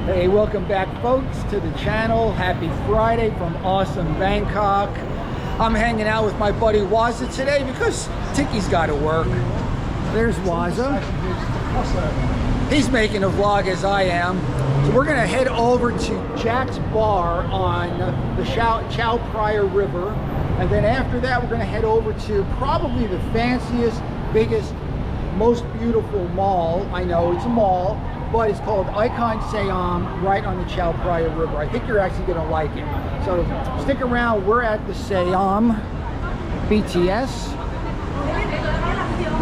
Hey, welcome back folks to the channel. Happy Friday from awesome Bangkok. I'm hanging out with my buddy Wazza today because Tiki's got to work. There's Wazza. He's making a vlog as I am. So we're gonna head over to Jack's Bar on the Chao Phraya River. And then after that, we're gonna head over to probably the fanciest, biggest, most beautiful mall. I know it's a mall, but it's called ICONSIAM, right on the Chao Phraya River. I think you're actually gonna like it. So stick around. We're at the Siam BTS,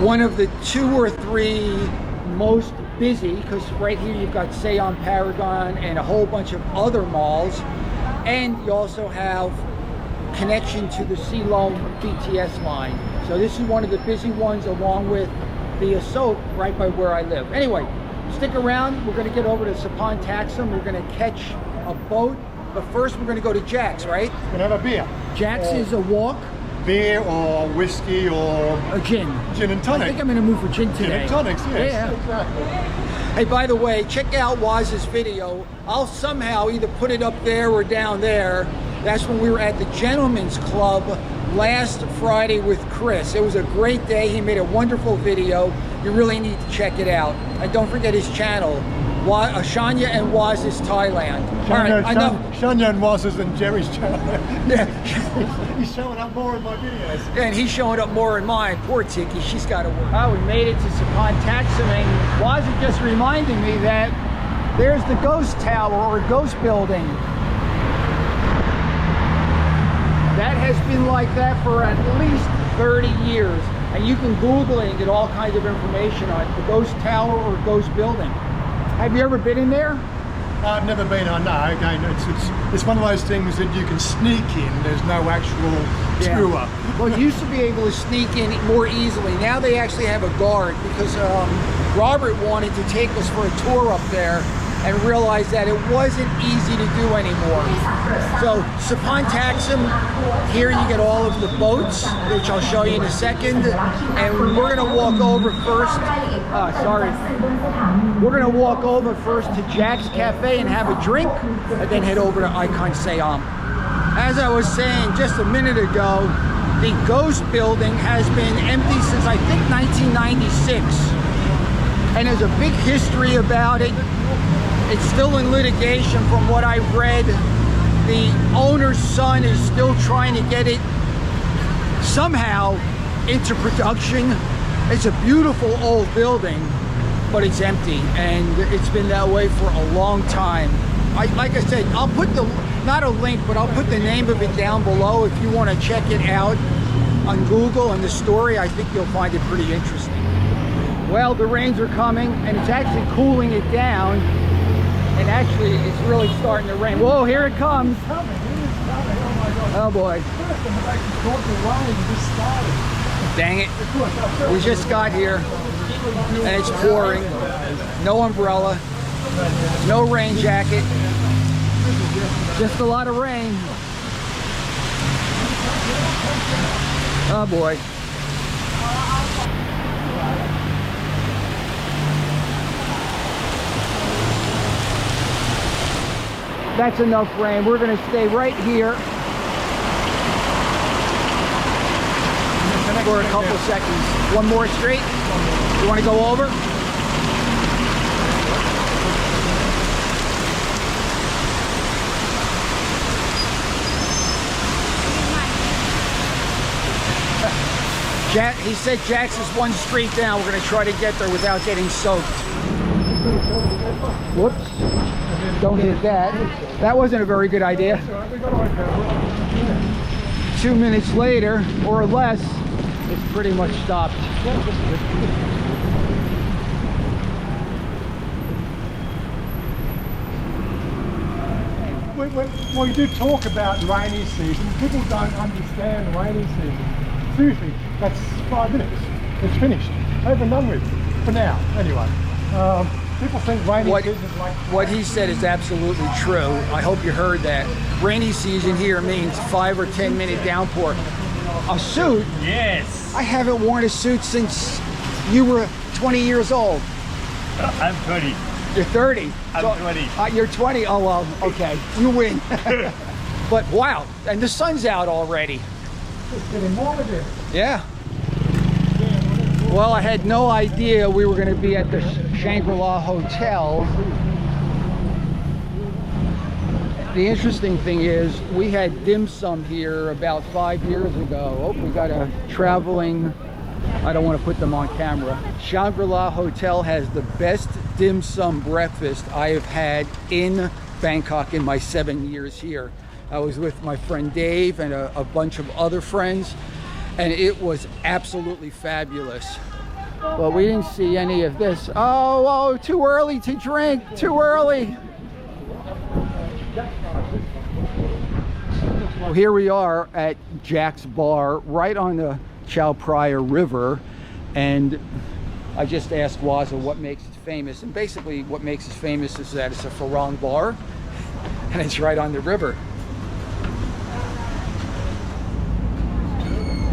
one of the 2 or 3 most busy, because right here you've got Siam Paragon and a whole bunch of other malls, and you also have connection to the Siam BTS line. So this is one of the busy ones, along with the Asok right by where I live. Anyway, stick around. We're going to get over to Saphan, Taksin. We're going to catch a boat, but first we're going to go to Jack's, right? We're going to have a beer. Jack's is a walk. Beer or whiskey or a gin. Gin and tonic. I think I'm in a mood for gin today. Gin and tonics, yes. Yeah. Exactly. Hey, by the way, check out Waz's video. I'll somehow either put it up there or down there. That's when we were at the Gentleman's Club last Friday with Chris. It was a great day. He made a wonderful video. You really need to check it out. And don't forget his channel, Chanya and Waz's Thailand. Chanya and Waz's and Jerry's channel. Yeah. He's showing up more in my videos. And he's showing up more in mine. Poor Tiki, she's got to work. Oh, we made it to Saphan, Taksin, and Wazza just reminded me that there's the ghost tower or ghost building. That has been like that for at least 30 years. And you can Google it and get all kinds of information on it. The ghost tower or ghost building. Have you ever been in there? I've never been on. No, again, it's one of those things that you can sneak in. There's no actual tour. Well, you used to be able to sneak in more easily. Now they actually have a guard, because Robert wanted to take us for a tour up there and realized that it wasn't easy to do anymore. So Saphan, Taksin, here you get all of the boats, which I'll show you in a second. And we're gonna walk over first. We're gonna walk over first to Jack's Cafe and have a drink, and then head over to ICONSIAM. As I was saying just a minute ago, the ghost building has been empty since I think 1996. And there's a big history about it. It's still in litigation from what I've read. The owner's son is still trying to get it somehow into production. It's a beautiful old building, but it's empty, and it's been that way for a long time. Like I said, I'll put not a link, but I'll put the name of it down below if you want to check it out on Google and the story. I think you'll find it pretty interesting. Well, the rains are coming, and it's actually cooling it down. And actually, it's really starting to rain. Whoa, here it comes. Oh boy. Dang it. We just got here, and it's pouring. No umbrella, no rain jacket, just a lot of rain. Oh boy. That's enough rain. We're going to stay right here for a couple seconds. One more straight. You want to go over? He said Jack's is one street down. We're going to try to get there without getting soaked. Whoops. Don't hit that. That wasn't a very good idea. 2 minutes later, or less, it's pretty much stopped. When we do talk about rainy season, people don't understand rainy season. Seriously, that's 5 minutes. It's finished. Over and done with. For now, anyway. People think rainy season is like... What he said is absolutely true. I hope you heard that. Rainy season here means 5 or 10 minute downpour. A suit? Yes. I haven't worn a suit since you were 20 years old. I'm 20. You're 30. I'm 20. You're 20. Oh well. Okay, you win. But wow, and the sun's out already. It's getting warmer there. Yeah. Well, I had no idea we were going to be at the Shangri-La Hotel. The interesting thing is we had dim sum here about 5 years ago. Oh, we got a traveling, I don't want to put them on camera. Shangri-La Hotel has the best dim sum breakfast I have had in Bangkok in my 7 years here. I was with my friend Dave and a bunch of other friends, and it was absolutely fabulous. But we didn't see any of this. Oh, too early to drink, too early. Well, here we are at Jack's Bar, right on the Chao Phraya River, and I just asked Wazza what makes it famous, and basically what makes it famous is that it's a farang bar, and it's right on the river.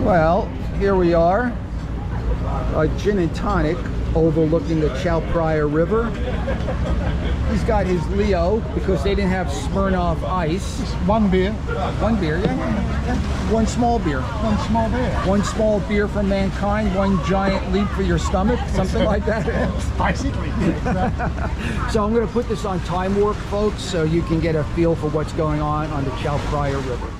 Well, here we are, a gin and tonic overlooking the Chao Phraya River. He's got his Leo because they didn't have Smirnoff Ice. Just one beer. One beer, yeah. One small beer. One small beer. One small beer for mankind, one giant leap for your stomach, something like that. Basically, yeah. So I'm going to put this on time warp, folks, so you can get a feel for what's going on the Chao Phraya River.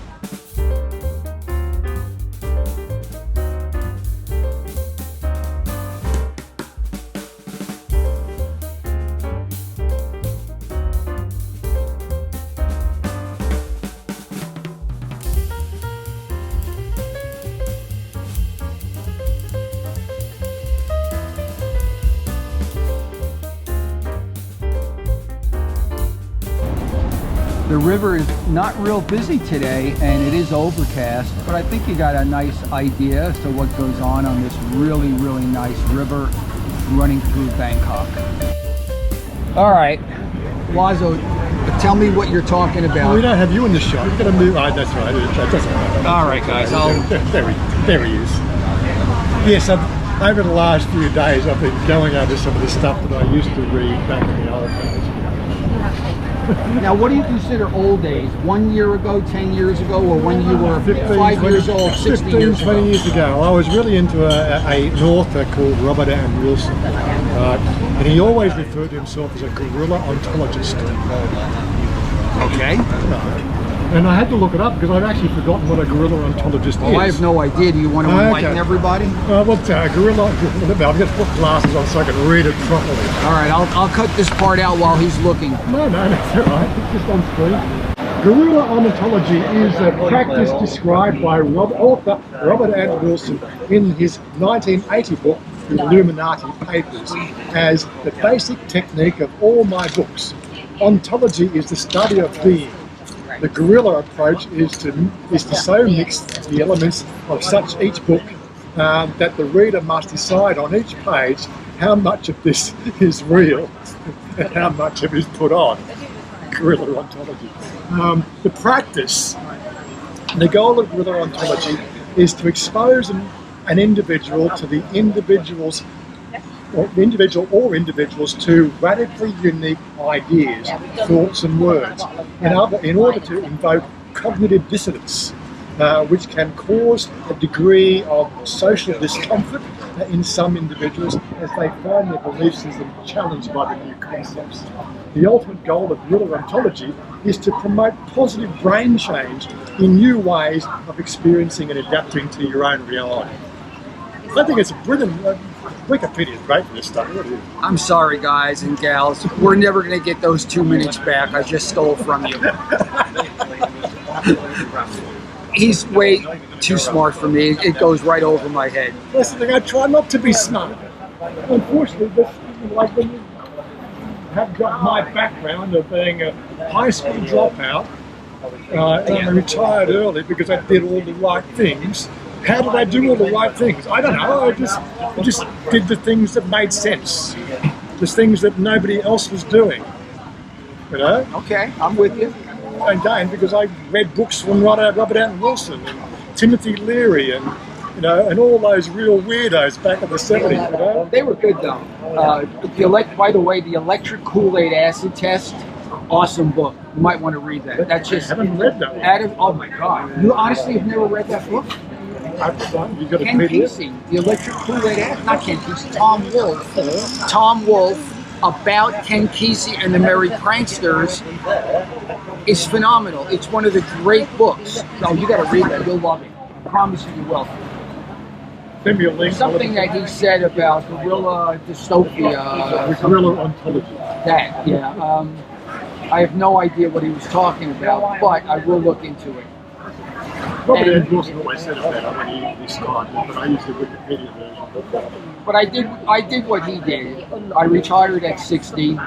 The river is not real busy today, and it is overcast, but I think you got a nice idea as to what goes on this really, really nice river running through Bangkok. All right, Wazza, tell me what you're talking about. Well, we don't have you in the shot. We've got to move. Oh, that's right. That's right. All right, guys. There he is. Yes, over the last few days, I've been going over some of the stuff that I used to read back in the old days. Now, what do you consider old days? 1 year ago, 10 years ago, or when you were 5 years old, 60 years ago? 20 years ago. I was really into an author called Robert Ann Wilson. And he always referred to himself as a guerrilla ontologist. Okay. And I had to look it up because I've actually forgotten what a guerrilla ontologist is. I have no idea. Do you want to enlighten everybody? Guerrilla, I've got to put glasses on so I can read it properly. All right, I'll cut this part out while he's looking. No, that's all right. It's just on screen. Guerrilla ontology is a practice described by author Robert Ann Wilson in his 1980 book, The Illuminati Papers, as the basic technique of all my books. Ontology is the study of being. The guerrilla approach is to so mix the elements of such each book that the reader must decide on each page how much of this is real and how much of it is put on. Guerrilla ontology. The practice, the goal of guerrilla ontology is to expose an individual to the individuals or individuals to radically unique ideas, thoughts and words in order to invoke cognitive dissonance, which can cause a degree of social discomfort in some individuals as they find their belief system challenged by the new concepts. The ultimate goal of guerrilla ontology is to promote positive brain change in new ways of experiencing and adapting to your own reality. I think it's a brilliant. Wikipedia is great for this stuff. I'm sorry, guys and gals. We're never going to get those 2 minutes back I just stole from you. He's way too smart for me. It goes right over my head. Listen, I try not to be smart. Unfortunately, like when you have got my background of being a high school dropout, and I retired early because I did all the right things. How did I do all the right things? I don't know. I just did the things that made sense. The things that nobody else was doing. You know? Okay, I'm with you. Again, because I read books from Robert Ann Wilson and Timothy Leary and you know, and all those real weirdos back in the 70s, you know. They were good though. By the way, the electric Kool-Aid acid test, awesome book. You might want to read that. That's just I haven't read that one. Oh my God! You honestly have never read that book? You got a Ken PDF? Kesey, the electric Kool-Aid acid. Not Ken Kesey. Tom Wolfe. Tom Wolfe about Ken Kesey and the Merry Pranksters is phenomenal. It's one of the great books. Oh, you got to read that. You'll love it. I promise you will. Send me a link. Something that he said about guerrilla dystopia. Guerrilla ontology. That, yeah. I have no idea what he was talking about, but I will look into it. Robert Andrews always said about it when he started, but I used the Wikipedia version. But I did what he did. I retired at 60.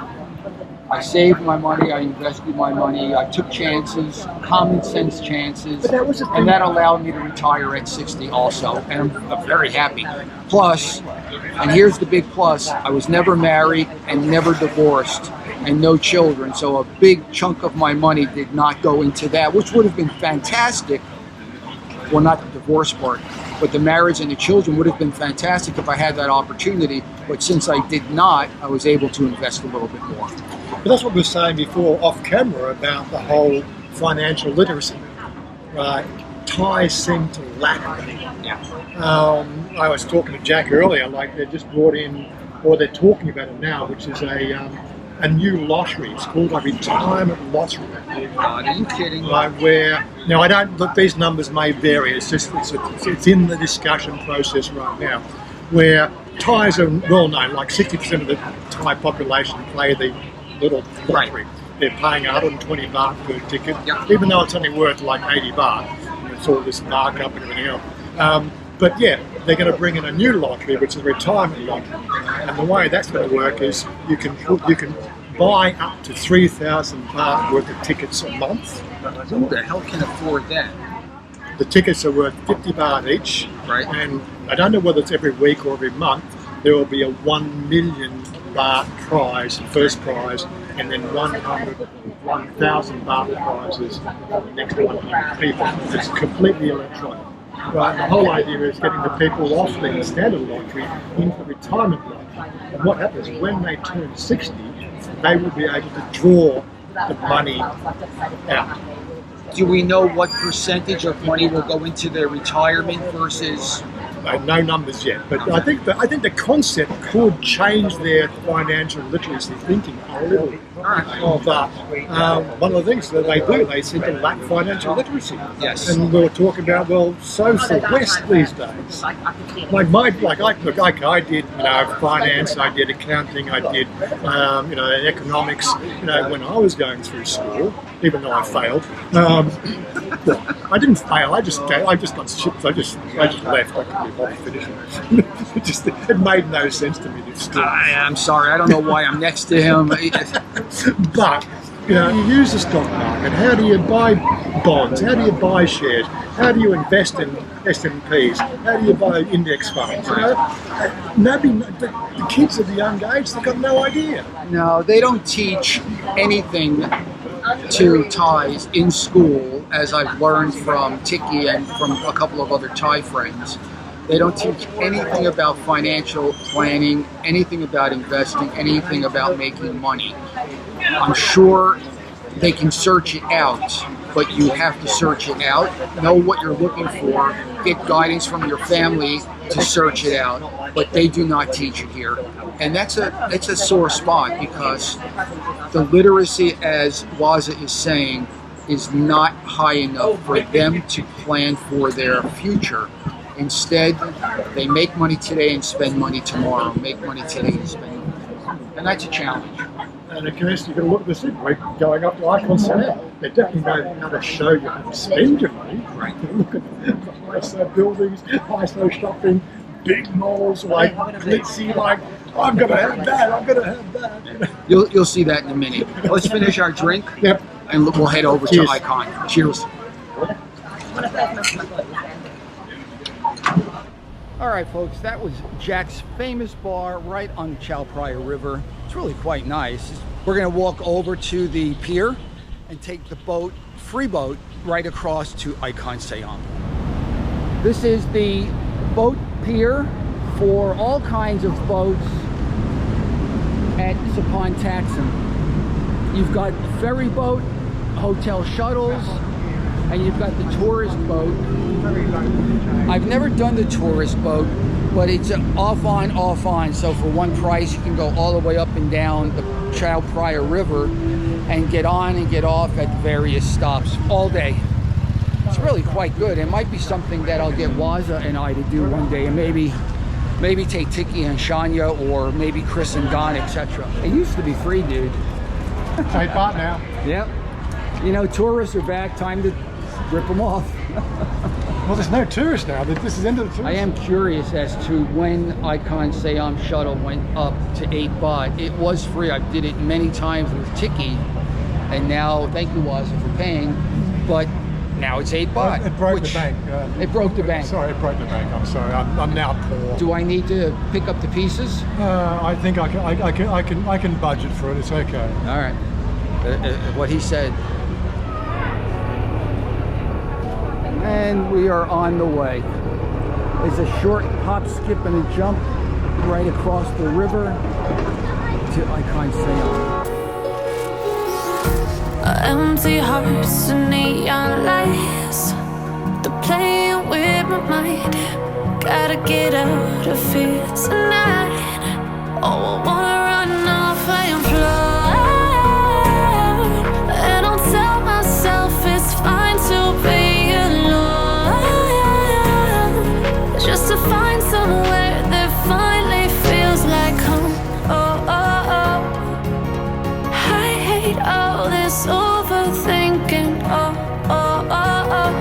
I saved my money, I invested my money, I took chances, common sense chances, and that allowed me to retire at 60 also, and I'm very happy. Plus, and here's the big plus, I was never married and never divorced and no children, so a big chunk of my money did not go into that, which would have been fantastic. Well, not the divorce part, but the marriage and the children would have been fantastic if I had that opportunity, but since I did not, I was able to invest a little bit more. But that's what we were saying before off camera about the whole financial literacy, right? Thais seem to lack it. Yeah. I was talking to Jack earlier, like they just brought in, or they're talking about it now, which is a new lottery. It's called a retirement lottery. God, are you kidding? Like where, now I don't, look, these numbers may vary, it's in the discussion process right now, where Thais are well known, like 60% of the Thai population play the little lottery. Right. They're paying 120 baht per ticket, even though it's only worth like 80 baht. And it's all this markup and everything else. But yeah, they're going to bring in a new lottery, which is a retirement lottery. And the way that's going to work is you can buy up to 3,000 baht worth of tickets a month. Who the hell can afford that? The tickets are worth 50 baht each. Right. And I don't know whether it's every week or every month. There will be a 1 million baht prize, first prize, and then 1,000 baht prizes for the next 100 people. It's completely electronic. Right, and the whole idea is getting the people off the standard lottery into the retirement lottery. And what happens when they turn 60, they will be able to draw the money out. Do we know what percentage of money will go into their retirement versus? No numbers yet, but I think the concept could change their financial literacy thinking a little. Of that, one of the things that they do, they seem to lack financial literacy. Yes. And we were talking about, well, so's the West these days. I did, finance, I did accounting, I did, economics, when I was going through school, even though I failed. I didn't fail. I just got shipped. I just left. I couldn't be bothered finishing it. It made no sense to me. I'm sorry. I don't know why I'm next to him. But you use the stock market. How do you buy bonds? How do you buy shares? How do you invest in S&Ps? How do you buy index funds? The kids at the young age, they've got no idea. No, they don't teach anything to Thais in school, as I've learned from Tiki and from a couple of other Thai friends. They don't teach anything about financial planning, anything about investing, anything about making money. I'm sure they can search it out, but you have to search it out, know what you're looking for, get guidance from your family to search it out, but they do not teach it here. And that's a sore spot, because the literacy, as Wazza is saying, is not high enough for them to plan for their future. Instead, they make money today and spend money tomorrow. Make money today and spend money tomorrow. And that's a challenge. And of course, you've got to look at this thing. We're going up to ICONSIAM. They definitely know how to show you how to spend your money. Right. Look at the ISO buildings, ISO shopping, big malls, like glitzy, like, I'm going to have that, I'm going to have that. You'll see that in a minute. Let's finish our drink. Yep. And we'll head over to Icon. Cheers. All right, folks, that was Jack's famous bar right on the Chao Phraya River. It's really quite nice. We're going to walk over to the pier and take the boat, free boat, right across to ICONSIAM. This is the boat pier for all kinds of boats at Saphan Taksin. You've got ferry boat, hotel shuttles, and you've got the tourist boat. I've never done the tourist boat, but it's off on, so for one price you can go all the way up and down the Chao Phraya River and get on and get off at various stops all day. It's really quite good. It might be something that I'll get Wazza and I to do one day, and maybe take Tiki and Chanya, or maybe Chris and Don, etc. It used to be free, dude. It's 8 baht now. Yep. You know, tourists are back. Time to rip them off. Well, there's no tourists now. This is end of the tourist. I am curious as to when ICONSIAM shuttle went up to 8 baht. It was free. I did it many times with Tiki, and now, thank you, Wazza, for paying, but now it's 8 baht. It broke the bank. It broke the bank. Sorry, it broke the bank. I'm sorry. I'm now poor. Do I need to pick up the pieces? I think I can budget for it. It's okay. All right. What he said. And we are on the way. It's a short hop, skip, and a jump right across the river to ICONSIAM. Empty hearts and neon lights, they're playing with my mind. Gotta get out of here tonight. Oh, I wanna run off and fly, and I'll tell myself it's fine to be alone, just to find somewhere that finally feels like home. Oh, oh, oh. I hate all this overthinking. Oh, oh, oh, oh.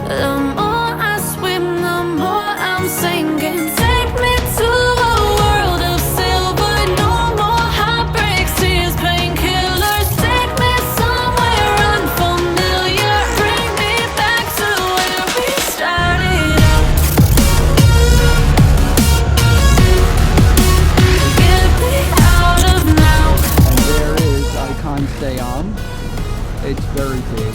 The more I swim, the more I'm sinking. Take me to a world of silver. No more heartbreaks, tears, painkillers. Take me somewhere unfamiliar. Bring me back to where we started out. Get me out of now. And there is ICONSIAM. It's very big.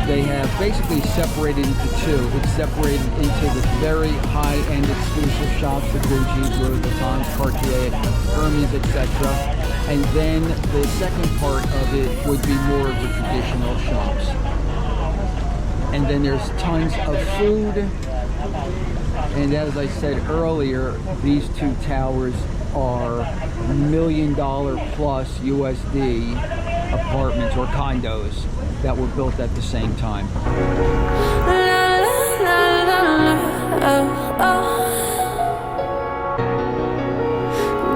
They have basically separated into two. It's separated into the very high-end exclusive shops, the Gucci's, Louis Vuitton's, Cartier, Hermes, etc. And then the second part of it would be more of the traditional shops. And then there's tons of food. And as I said earlier, these two towers are $1 million plus USD apartments or condos that were built at the same time.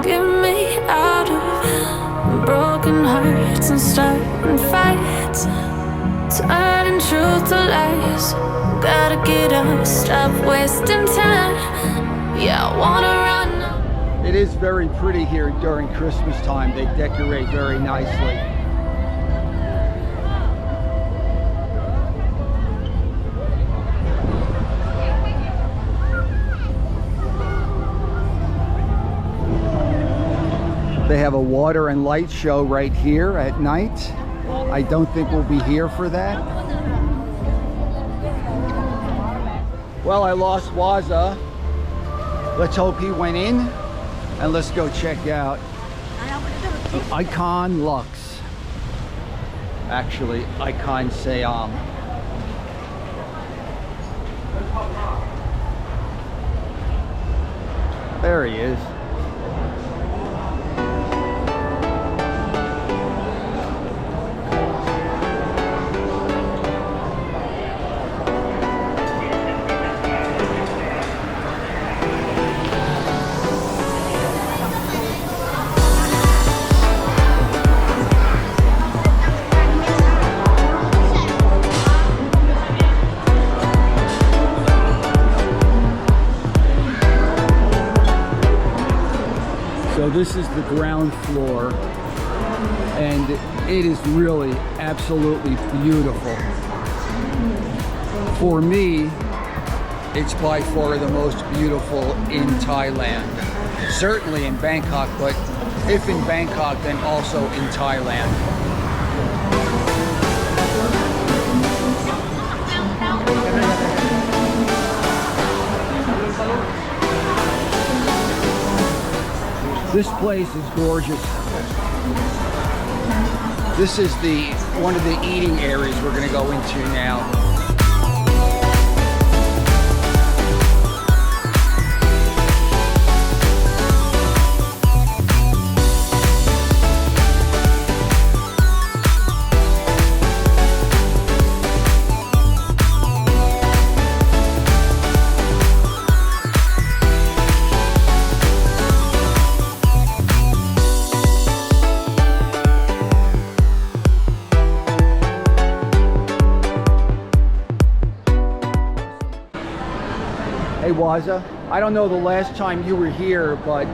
Get me out of broken hearts and starting fights, turning truth to lies. Gotta get up, stop wasting time. Yeah, I wanna run. It is very pretty here during Christmas time. They decorate very nicely. They have a water and light show right here at night. I don't think we'll be here for that. Well, I lost Wazza. Let's hope he went in, and let's go check out Icon Lux. Actually, ICONSIAM. There he is. So this is the ground floor, and it is really absolutely beautiful. For me, it's by far the most beautiful in Thailand. Certainly in Bangkok, but if in Bangkok, then also in Thailand. This place is gorgeous. This is one of the eating areas we're going to go into now. Hey Wazza, I don't know the last time you were here, but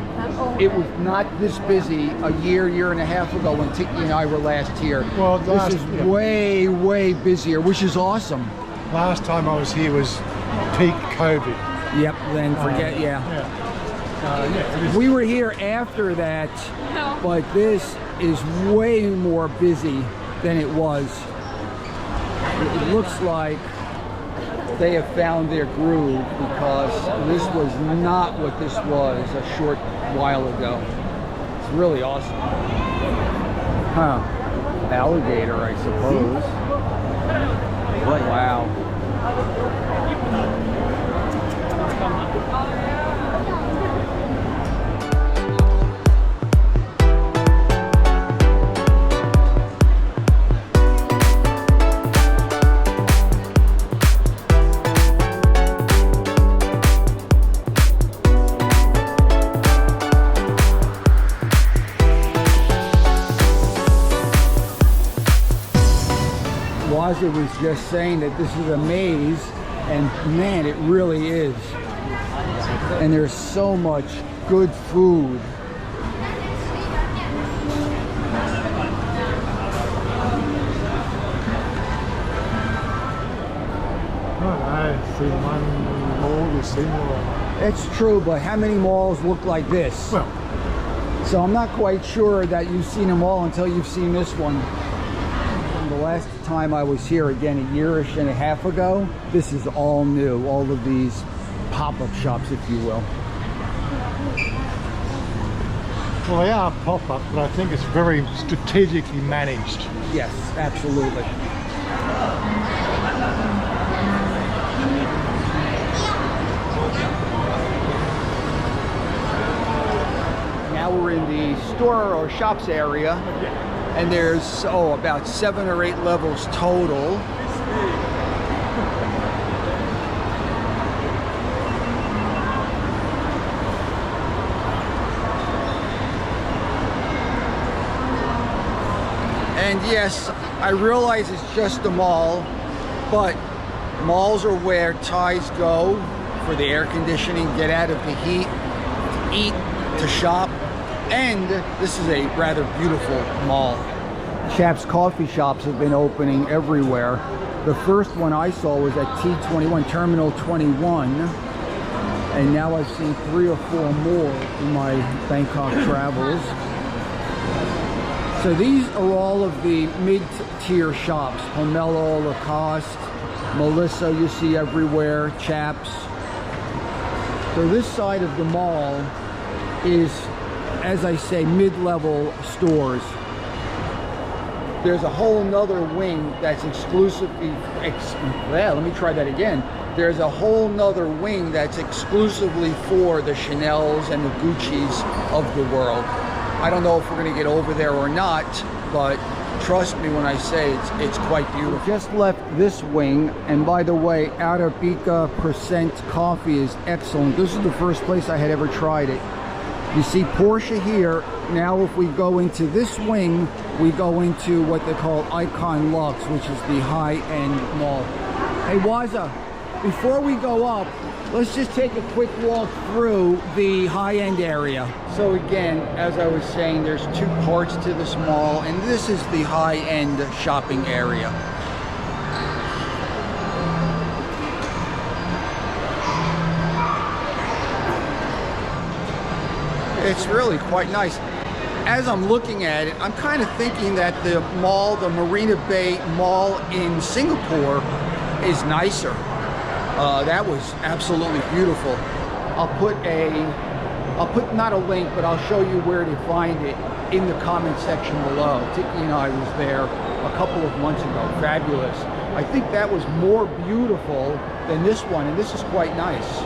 it was not this busy a year and a half ago when Tiki and I were last here. Well, this is way busier, which is awesome. Last time I was here was peak COVID. Yep, then forget, yeah. We were here after that, but this is way more busy than it was. It looks like they have found their groove, because this was not what this was a short while ago. It's really awesome. Huh. Alligator, I suppose. Wow. Wazza was just saying that this is a maze, and man, it really is. And there's so much good food. It's true, but how many malls look like this? Well, so I'm not quite sure that you've seen them all until you've seen this one. The last time I was here, again, a year-ish and a half ago, this is all new. All of these pop-up shops, if you will. Well, they are pop-up, but I think it's very strategically managed. Yes, absolutely. Now we're in the store or shops area. And there's, about 7 or 8 levels total. And yes, I realize it's just a mall, but malls are where Thais go for the air conditioning, get out of the heat, to eat, to shop. And this is a rather beautiful mall. Chaps coffee shops have been opening everywhere. The first one I saw was at T21, Terminal 21. And now I've seen 3 or 4 more in my Bangkok travels. So these are all of the mid-tier shops. Pomelo, Lacoste, Melissa you see everywhere, Chaps. So this side of the mall is, as I say, mid-level stores. There's a whole nother wing that's exclusively, let me try that again. There's a whole nother wing that's exclusively for the Chanels and the Guccis of the world. I don't know if we're gonna get over there or not, but trust me when I say it's quite beautiful. Just left this wing, and by the way, Arabica percent coffee is excellent. This is the first place I had ever tried it. You see Porsche here. Now if we go into this wing, we go into what they call Icon Lux, which is the high-end mall. Hey Wazza, before we go up, let's just take a quick walk through the high-end area. So again, as I was saying, there's 2 parts to this mall, and this is the high-end shopping area. It's really quite nice. As I'm looking at it, I'm kind of thinking that the mall, the Marina Bay Mall in Singapore, is nicer. That was absolutely beautiful. I'll put not a link, but I'll show you where to find it in the comment section below. Tiki and I was there a couple of months ago. Fabulous. I think that was more beautiful than this one, and this is quite nice.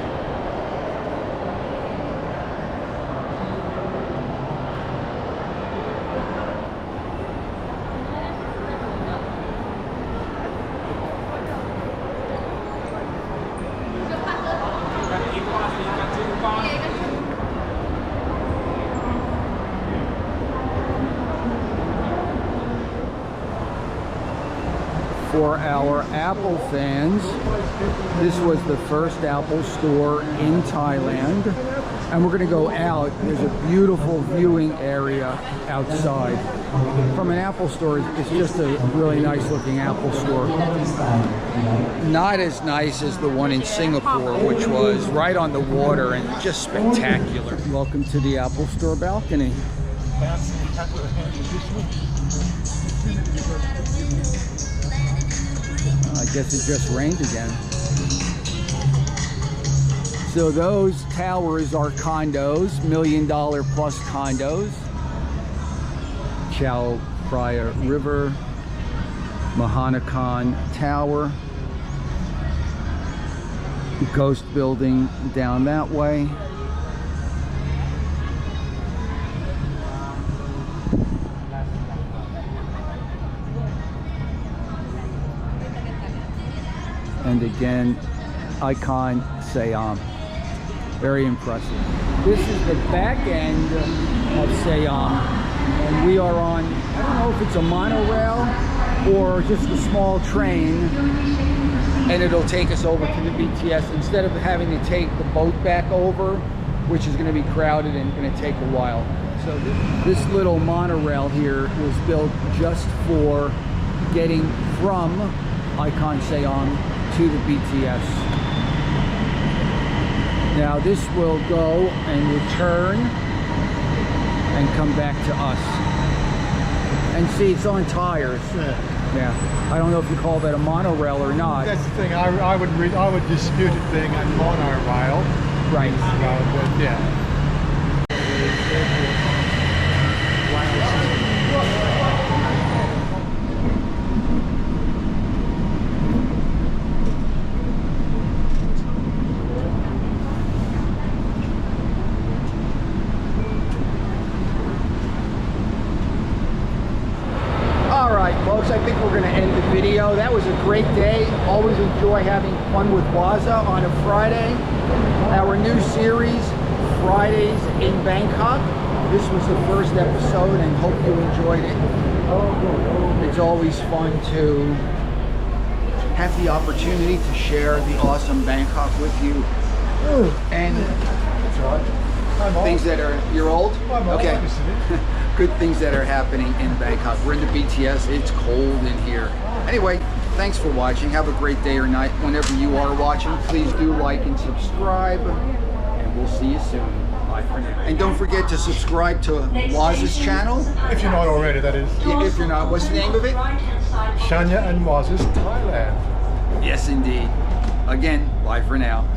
For our Apple fans, this was the first Apple store in Thailand, and we're going to go out. There's a beautiful viewing area outside. From an Apple store, it's just a really nice looking Apple store. Not as nice as the one in Singapore, which was right on the water and just spectacular. Welcome to the Apple store balcony. I guess it just rained again. So those towers are condos, $1 million plus condos. Chao Phraya River, Mahanakan Tower, Ghost Building down that way. And again, ICONSIAM. Very impressive. This is the back end of Siam, and we are on, I don't know if it's a monorail or just a small train, and it'll take us over to the BTS instead of having to take the boat back over, which is going to be crowded and going to take a while. So this little monorail here was built just for getting from ICONSIAM to the BTS. Now this will go and return and come back to us. And see, it's on tires. Yeah. I don't know if you call that a monorail or not. That's the thing. I would dispute it being a monorail. Right. But yeah. Folks, I think we're going to end the video. That was a great day. Always enjoy having fun with Wazza on a Friday. Our new series, Fridays in Bangkok. This was the first episode, and hope you enjoyed it. It's always fun to have the opportunity to share the awesome Bangkok with you. And things that are, you're old? Okay. Good things that are happening in Bangkok. We're in the BTS. It's cold in here. Anyway, thanks for watching. Have a great day or night. Whenever you are watching, please do like and subscribe. And we'll see you soon. Bye for now. And don't forget to subscribe to Wazza's channel. If you're not already, that is. Yeah, if you're not. What's the name of it? Chanya and Wazza's Thailand. Yes, indeed. Again, bye for now.